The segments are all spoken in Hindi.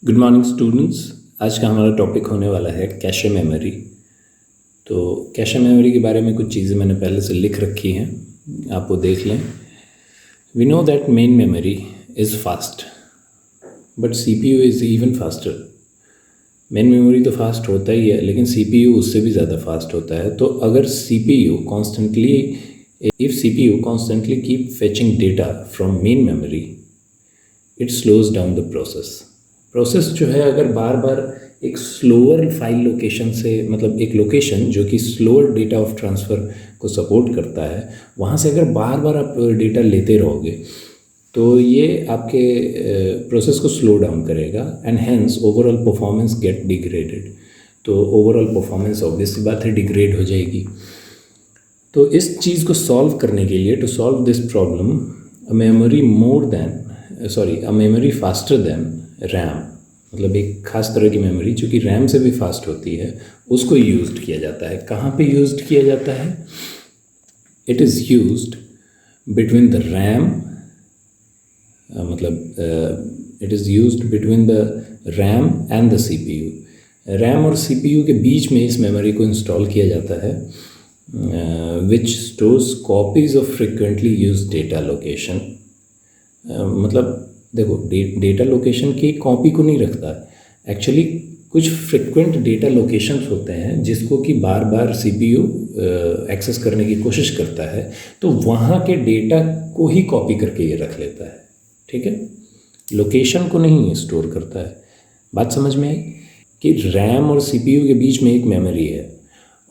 Good morning students. आज का हमारा टॉपिक होने वाला है कैशे मेमोरी। तो कैशे मेमोरी के बारे में कुछ चीज़ें मैंने पहले से लिख रखी हैं, आप वो देख लें। We know that main memory is fast but CPU is even faster. Main memory तो फास्ट होता ही है, लेकिन सीपीयू उससे भी ज़्यादा फास्ट होता है। तो अगर CPU constantly keep fetching data from main memory, it slows down the process जो है, अगर बार बार एक स्लोअर फाइल लोकेशन से, मतलब एक लोकेशन जो कि स्लोअर डेटा ऑफ ट्रांसफ़र को सपोर्ट करता है, वहाँ से अगर बार बार आप डेटा लेते रहोगे तो ये आपके प्रोसेस को स्लो डाउन करेगा and hence overall performance get degraded. तो ओवरऑल परफॉर्मेंस ऑब्वियस सी बात है डिग्रेड हो जाएगी। तो इस चीज़ को सॉल्व करने के लिए, to solve this problem, a memory faster than RAM, मतलब एक ख़ास तरह की मेमोरी जो कि रैम से भी फास्ट होती है, उसको यूज्ड किया जाता है। कहाँ पे यूज्ड किया जाता है? It is used between the RAM, it is used between the RAM and the CPU. RAM और सीपीयू के बीच में इस मेमोरी को इंस्टॉल किया जाता है, which stores copies of frequently use data location. मतलब देखो, डेटा लोकेशन की कॉपी को नहीं रखता है एक्चुअली, कुछ फ्रिक्वेंट डेटा लोकेशंस होते हैं जिसको कि बार बार सीपीयू एक्सेस करने की कोशिश करता है, तो वहाँ के डेटा को ही कॉपी करके ये रख लेता है। ठीक है, लोकेशन को नहीं स्टोर करता है। बात समझ में आई कि रैम और सीपीयू के बीच में एक मेमोरी है,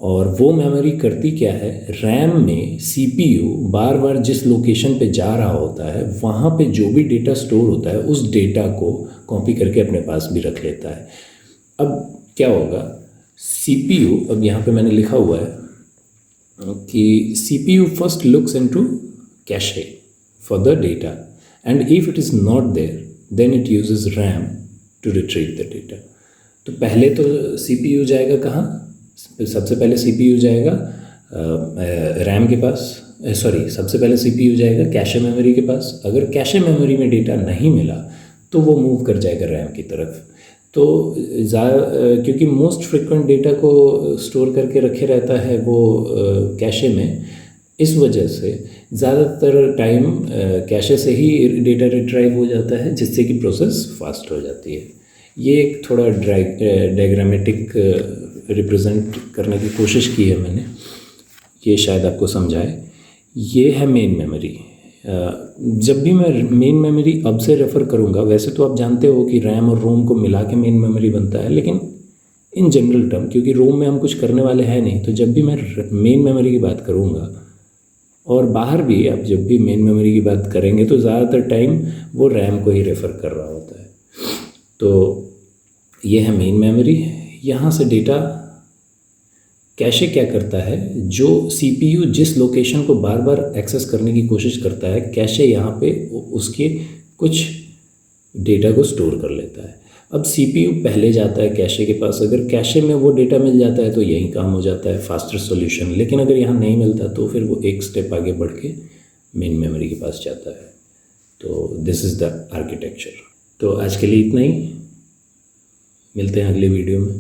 और वो मेमोरी करती क्या है? रैम में सीपीयू बार बार जिस लोकेशन पे जा रहा होता है, वहाँ पे जो भी डेटा स्टोर होता है उस डेटा को कॉपी करके अपने पास भी रख लेता है। अब क्या होगा? सीपीयू, अब यहाँ पे मैंने लिखा हुआ है कि CPU first looks into cache for the data and if it is not there then it uses RAM to retrieve the data. तो पहले तो सीपीयू जाएगा कहाँ? सबसे पहले सीपीयू जाएगा रैम के पास, सबसे पहले सीपीयू जाएगा कैशे मेमोरी के पास। अगर कैशे मेमोरी में डेटा नहीं मिला तो वो मूव कर जाएगा रैम की तरफ। तो क्योंकि मोस्ट फ्रिक्वेंट डेटा को स्टोर करके रखे रहता है वो कैशे में, इस वजह से ज़्यादातर टाइम कैशे से ही डेटा रिट्राइव हो जाता है, जिससे कि प्रोसेस फास्ट हो जाती है। ये एक थोड़ा डायग्रामेटिक रिप्रेजेंट करने की कोशिश की है मैंने, ये शायद आपको समझाए। ये है मेन मेमोरी। जब भी मैं मेन मेमोरी अब से रेफ़र करूँगा, वैसे तो आप जानते हो कि रैम और रोम को मिला के मेन मेमोरी बनता है, लेकिन इन जनरल टर्म, क्योंकि रोम में हम कुछ करने वाले हैं नहीं, तो जब भी मैं मेन मेमोरी की बात करूँगा, और बाहर भी आप जब भी मेन मेमोरी की बात करेंगे, तो ज़्यादातर टाइम वो रैम को ही रेफ़र कर रहा होता है। तो ये है मेन मेमोरी। यहाँ से डेटा कैशे क्या करता है? जो सीपीयू जिस लोकेशन को बार बार एक्सेस करने की कोशिश करता है, कैशे यहाँ पे उसके कुछ डेटा को स्टोर कर लेता है। अब सीपीयू पहले जाता है कैशे के पास। अगर कैशे में वो डेटा मिल जाता है तो यही काम हो जाता है, फास्टर सॉल्यूशन। लेकिन अगर यहाँ नहीं मिलता तो फिर वो एक स्टेप आगे बढ़ के मेन मेमोरी के पास जाता है। तो दिस इज़ द आर्किटेक्चर। तो आज के लिए इतना ही, मिलते हैं अगले वीडियो में।